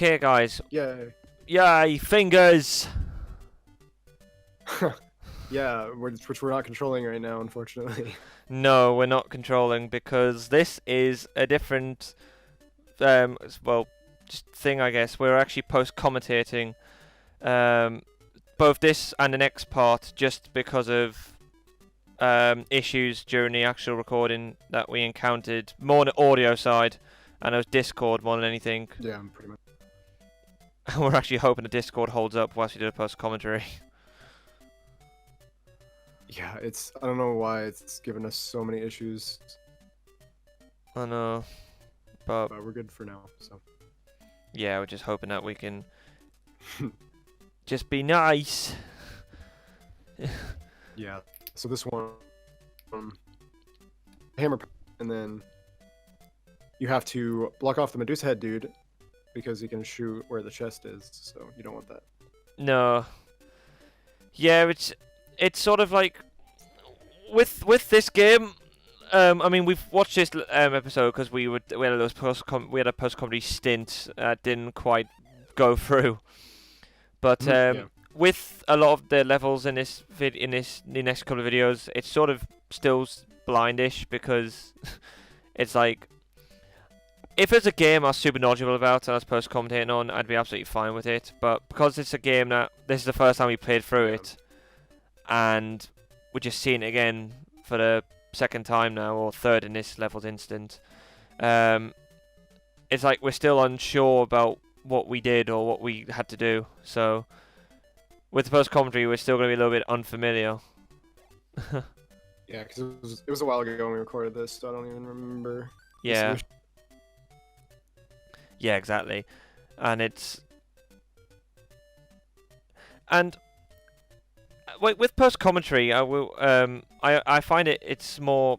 Okay, guys. Yay. Yay, fingers! Yeah, which we're not controlling right now, unfortunately. No, we're not controlling because this is a different, well, just thing, I guess. We're actually post-commentating both this and the next part just because of issues during the actual recording that we encountered, more on the audio side, and it was Discord more than anything. Yeah, pretty much. And we're actually hoping the Discord holds up whilst we do the post-commentary. Yeah, I don't know why it's given us so many issues, I know, but but we're good for now, so. yeah, we're just hoping that we can just be nice. Yeah, so this one, hammer, and then you have to block off the Medusa head dude because he can shoot where the chest is, so you don't want that. No. Yeah, it's sort of like with this game. I mean, we've watched this episode because we had a post comedy stint that didn't quite go through. But Yeah. with a lot of the levels in this the next couple of videos, it's sort of still blindish because it's like if it's a game I was super knowledgeable about and I was post commentating on, I'd be absolutely fine with it. But because it's a game that this is the first time we played through it, and we're just seeing it again for the second time now, or third in this level's instant, it's like we're still unsure about what we did or what we had to do. So with the post commentary, we're still going to be a little bit unfamiliar. Yeah, because it was a while ago when we recorded this, so I don't even remember. Yeah. Yeah, exactly. And with post commentary, I find it's more.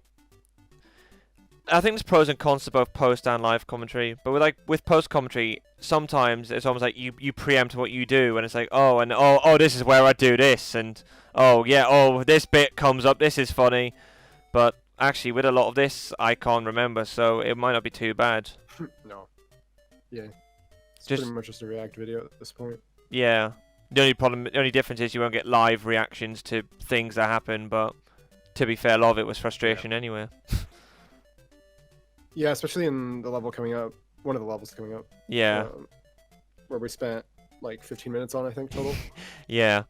I think there's pros and cons to both post and live commentary, but with post commentary, sometimes it's almost like you preempt what you do, and it's like oh this is where I do this, and this bit comes up, this is funny, but actually with a lot of this I can't remember, so it might not be too bad. No. Yeah. It's Just pretty much just a React video at this point. yeah. The only difference is you won't get live reactions to things that happen, but to be fair, a lot of it was frustration anyway. Yeah, especially in the level coming up, one of the levels coming up. Yeah. Where we spent like 15 minutes on, I think, total. Yeah.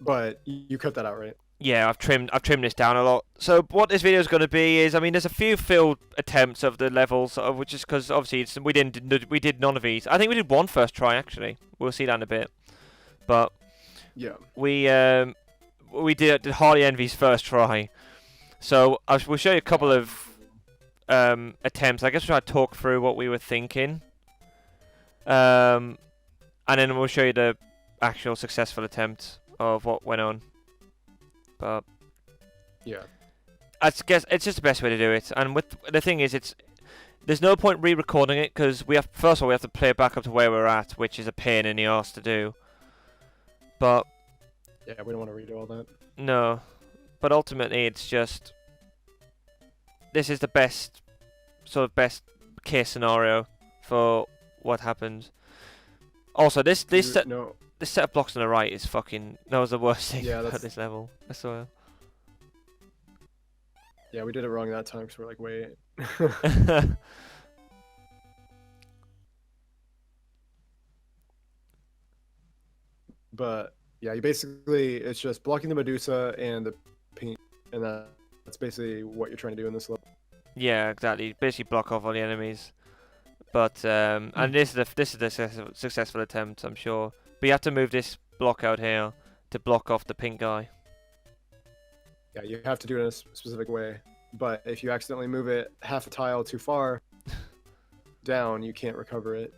But you cut that out, right? Yeah, I've trimmed this down a lot. So what this video is going to be is, I mean, there's a few failed attempts of the levels, which is because obviously we did none of these. I think we did one first try actually. We'll see that in a bit. But yeah, we did Harley Envy's first try. So we'll show you a couple of attempts. I guess we'll try to talk through what we were thinking, and then we'll show you the actual successful attempt of what went on. But yeah, I guess it's just the best way to do it. And with the thing is, there's no point re-recording it because first of all we have to play it back up to where we're at, which is a pain in the arse to do. But yeah, we don't want to redo all that. No, but ultimately it's just this is the best case scenario for what happens. Also, this set of blocks on the right is that was the worst thing about this level, I swear. Yeah, we did it wrong that time because we're like, wait. But yeah, it's just blocking the Medusa and the pink, and that's basically what you're trying to do in this level. Yeah, exactly. Basically block off all the enemies. But and this is the successful attempt, I'm sure. But you have to move this block out here to block off the pink guy. Yeah, you have to do it in a specific way. But if you accidentally move it half a tile too far down, you can't recover it.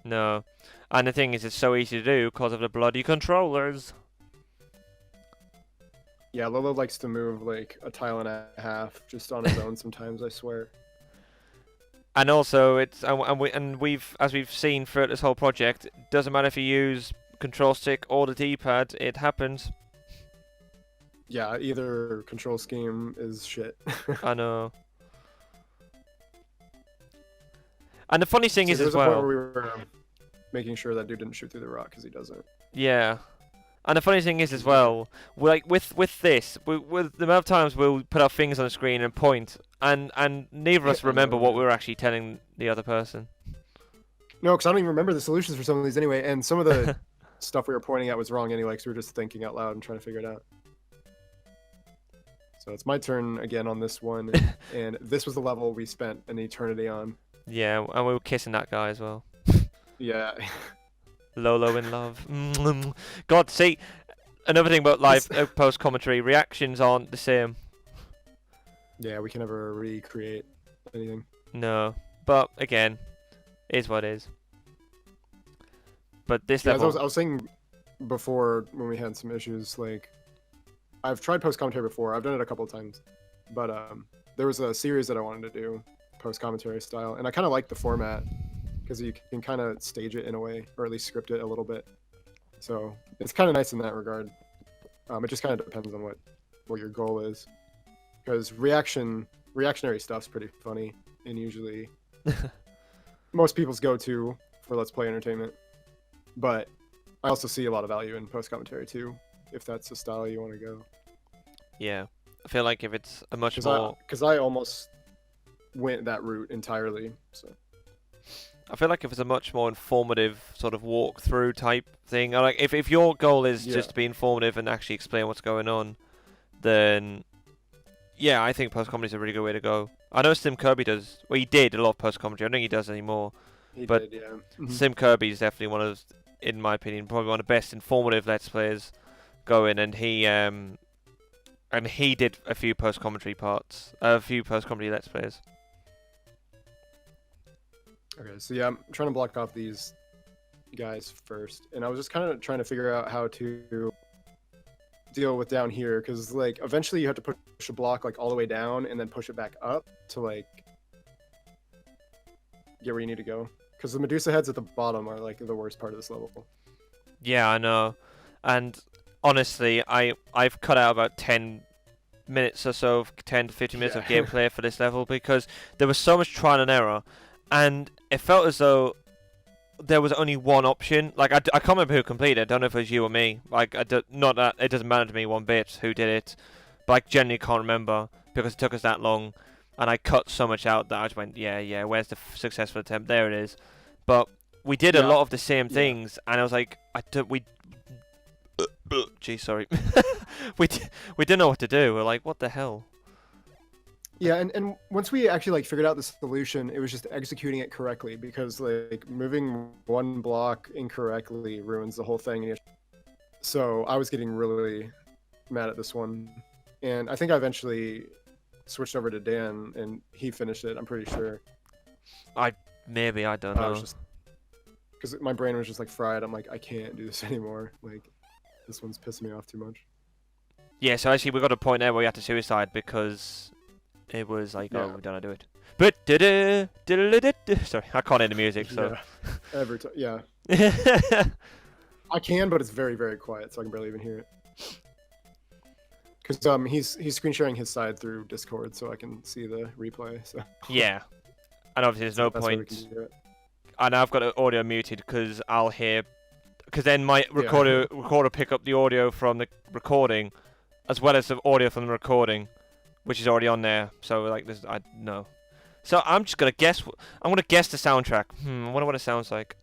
No. And the thing is, it's so easy to do because of the bloody controllers. Yeah, Lolo likes to move like a tile and a half just on his own sometimes, I swear. And also, as we've seen throughout this whole project, it doesn't matter if you use control stick or the D-pad, it happens. Yeah, either control scheme is shit. I know. And the funny thing See, is there as was a point well. where we were making sure that dude didn't shoot through the rock because he doesn't. Yeah. And the funny thing is as well, like with this, with the amount of times we'll put our fingers on the screen and point, and neither of us I remember know, what yeah. we were actually telling the other person. No, because I don't even remember the solutions for some of these anyway, and some of the stuff we were pointing at was wrong anyway, because we were just thinking out loud and trying to figure it out. So it's my turn again on this one, and this was the level we spent an eternity on. Yeah, and we were kissing that guy as well. Yeah. Lolo in love. God, see, another thing about live post commentary, reactions aren't the same. Yeah, we can never recreate anything. No, but again, is what is. But this Yeah, level, as I was saying before when we had some issues, like I've tried post commentary before. I've done it a couple of times, but there was a series that I wanted to do post commentary style, and I kind of like the format because you can kind of stage it in a way, or at least script it a little bit. So it's kind of nice in that regard. It just kind of depends on what your goal is, because reactionary stuff's pretty funny, and usually most people's go-to for Let's Play entertainment. But I also see a lot of value in post commentary too, if that's the style you want to go. yeah, I feel like if it's a much more, Because I almost went that route entirely. So I feel like if it's a much more informative sort of walkthrough type thing, or like if your goal is just to be informative and actually explain what's going on, then yeah, I think post comedy is a really good way to go. I know Sim Kirby does. Well, he did a lot of post commentary. I don't think he does anymore. he But did, yeah. Sim Kirby is definitely one of, in my opinion, probably one of the best informative Let's Players going, and he did a few post commentary parts, a few post comedy Let's Plays. Okay, so yeah, I'm trying to block off these guys first, and I was just kind of trying to figure out how to deal with down here, because like eventually you have to push a block like all the way down and then push it back up to like get where you need to go, because the Medusa heads at the bottom are like the worst part of this level. Yeah, I know. And honestly, I've cut out about 10 minutes or so, 10 to 15 minutes of gameplay for this level because there was so much trial and error, and it felt as though there was only one option. Like I can't remember who completed it. I don't know if it was you or me. Like not that it doesn't matter to me one bit who did it, but I genuinely can't remember because it took us that long, and I cut so much out that I just went, yeah. Where's the successful attempt? There it is. But we did a lot of the same things, and I was like, Gee, sorry. we didn't know what to do. We're like, what the hell? Yeah, and once we actually like figured out the solution, it was just executing it correctly, because like moving one block incorrectly ruins the whole thing. So I was getting really mad at this one, and I think I eventually switched over to Dan, and he finished it. I'm pretty sure. Maybe I don't know. Because my brain was just like fried. I'm like, I can't do this anymore. Like, this one's pissing me off too much. Yeah, so actually we got a point there where we had to suicide because it was like, oh, we don't know how to do it. But sorry, I can't hear the music, so. Yeah. Every time, yeah. I can, but it's very, very quiet, so I can barely even hear it. Because he's screen sharing his side through Discord, so I can see the replay. So. Yeah, and obviously there's no point. And I've got the audio muted because I'll hear, because then my recorder pick up the audio from the recording, as well as the audio from the recording, which is already on there. So like this, I know. So I'm just gonna guess. I'm gonna guess the soundtrack. I wonder what it sounds like.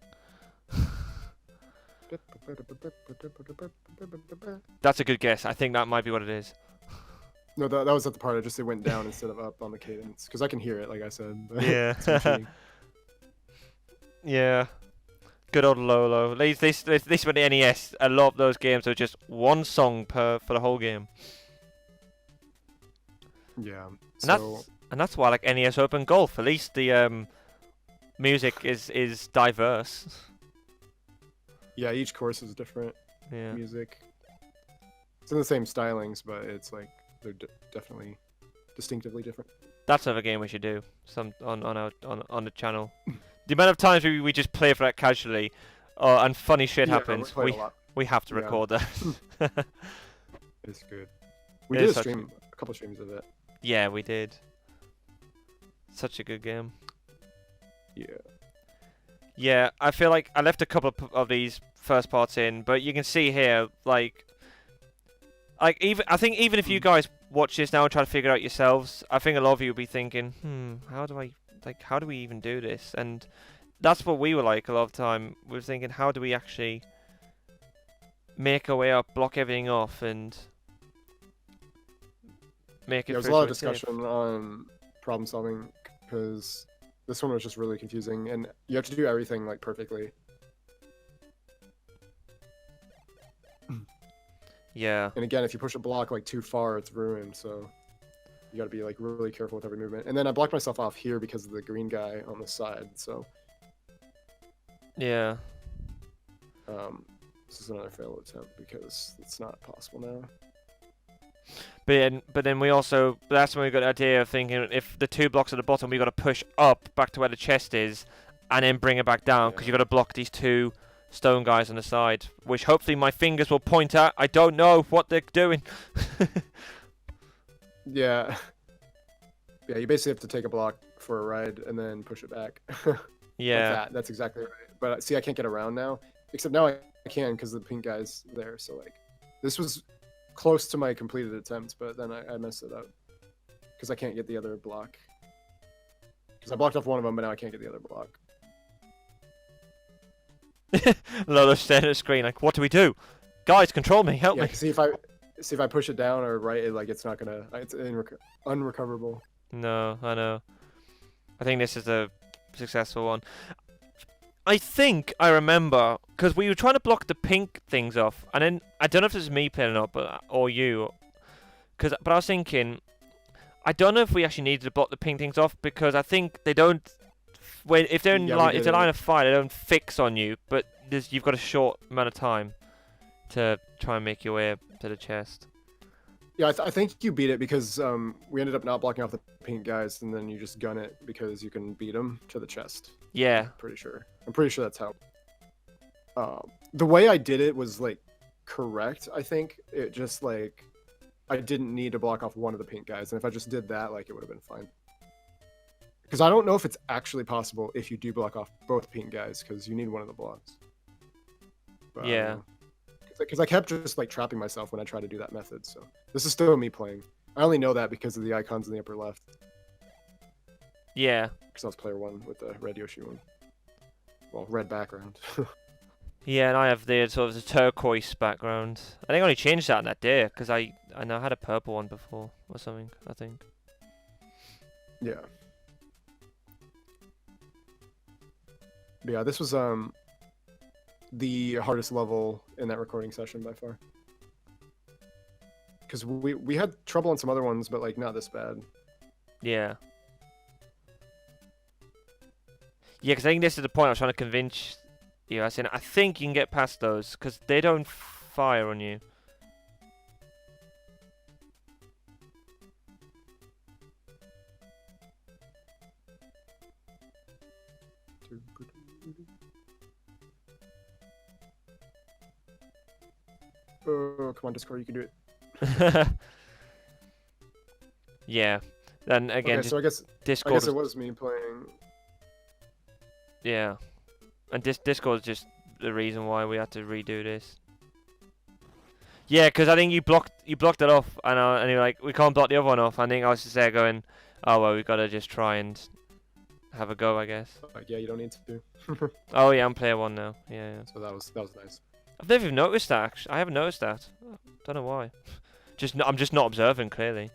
That's a good guess. I think that might be what it is. No, that was at the part. It went down instead of up on the cadence, because I can hear it, like I said. Yeah. Yeah. Good old Lolo. At least with the NES, a lot of those games are just one song for the whole game. Yeah. And that's why I like NES Open Golf. At least the music is diverse. Yeah, each course is different music. It's in the same stylings, but it's like they're definitely distinctively different. That's another game we should do on the channell. The amount of times we just play for that casually, and funny shit happens, we have to record that. It's good. We did a couple streams of it. Yeah, we did. Such a good game. Yeah. Yeah, I feel like I left a couple of these first parts in, but you can see here, like even I think even if you guys watch this now and try to figure it out yourselves, I think a lot of you will be thinking, how do we even do this? And that's what we were like a lot of the time. We were thinking, how do we actually make our way up, block everything off, and make it There was a through lot to of a safe? discussion on problem solving because this one was just really confusing, and you have to do everything like perfectly. Yeah. And again, if you push a block like too far, it's ruined. So you got to be like really careful with every movement. And then I blocked myself off here because of the green guy on the side. So Yeah. this is another failed attempt because it's not possible now. But then we also, that's when we got the idea of thinking, if the 2 blocks at the bottom, we got to push up back to where the chest is, and then bring it back down, because you got to block these 2 stone guys on the side, which hopefully my fingers will point at. I don't know what they're doing. Yeah. Yeah, you basically have to take a block for a ride and then push it back. Yeah. Like that. That's exactly right. But see, I can't get around now. Except now I can because the pink guy's there. So like, this was close to my completed attempt, but then I messed it up because I can't get the other block. Because I blocked off one of them, but now I can't get the other block. Lolo staring at the screen like, what do we do? Guys, control me, help me. See if I push it down or right, like it's not gonna. It's unrecoverable. No, I know. I think this is a successful one. I think I remember, because we were trying to block the pink things off, and then, I don't know if this is me playing it up, or you, but I was thinking, I don't know if we actually needed to block the pink things off, because I think they don't, if they're in if they're line of fire, they don't fix on you, but you've got a short amount of time to try and make your way to the chest. Yeah, I think you beat it because we ended up not blocking off the pink guys, and then you just gun it because you can beat them to the chest. Yeah. I'm pretty sure that's how. The way I did it was like correct. I think it just like I didn't need to block off one of the pink guys, and if I just did that, like it would have been fine. Because I don't know if it's actually possible if you do block off both pink guys, because you need one of the blocks. But, Yeah. Because I kept just like trapping myself when I tried to do that method. So this is still me playing. I only know that because of the icons in the upper left. Yeah. Because I was player 1 with the red Yoshi one. Well, red background. Yeah, and I have the sort of the turquoise background. I think I only changed that on that day, because I know I had a purple one before, or something, I think. Yeah. But yeah, this was the hardest level in that recording session by far. Because we had trouble on some other ones, but like not this bad. Yeah. Yeah, because I think this is the point I was trying to convince you. I said, I think you can get past those, because they don't fire on you. Oh, come on, Discord, you can do it. Yeah. Then again, Okay, so I guess Discord. it was me playing. Yeah. And Discord is just the reason why we had to redo this. Yeah, because I think you blocked it off, and you're like, we can't block the other one off. I think I was just there going, oh well, we've got to just try and have a go, I guess. Like, yeah, you don't need to. Oh yeah, I'm player 1 now. Yeah. So that was nice. I've never even noticed that. Actually, I haven't noticed that. Don't know why. I'm just not observing clearly.